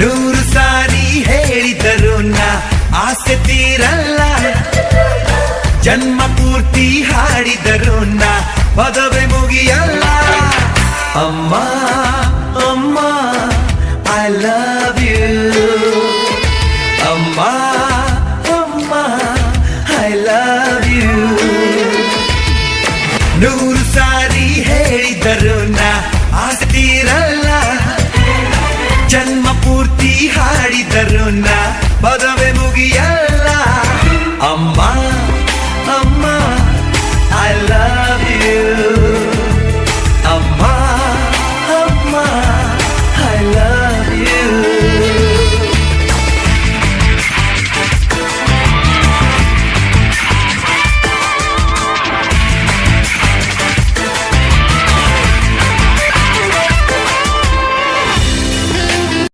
ನೂರು ಸಾರಿ ಹೇಳಿದರು ನಾ ಆಸೆ ತೀರಲ್ಲ, ಜನ್ಮ ಪೂರ್ತಿ ಹಾಡಿದರು ನಾ ಪದವೇ ಮುಗಿಯಲ್ಲ. ಅಮ್ಮ ಅಮ್ಮ ಐ ಲವ್ ಯು, ಅಮ್ಮ ಅಮ್ಮ ಐ ಲವ್ ಯು. ನೂರು ಸಾರಿ ಹೇಳಿದರು ನಾ ಆಸೆ ತೀರಲ್ಲ, ಜನ್ಮ ಪೂರ್ತಿ ಹಾಡಿದರು ನಾ ಪದವೇ ಮುಗಿಯಲ್ಲ. ಅಮ್ಮ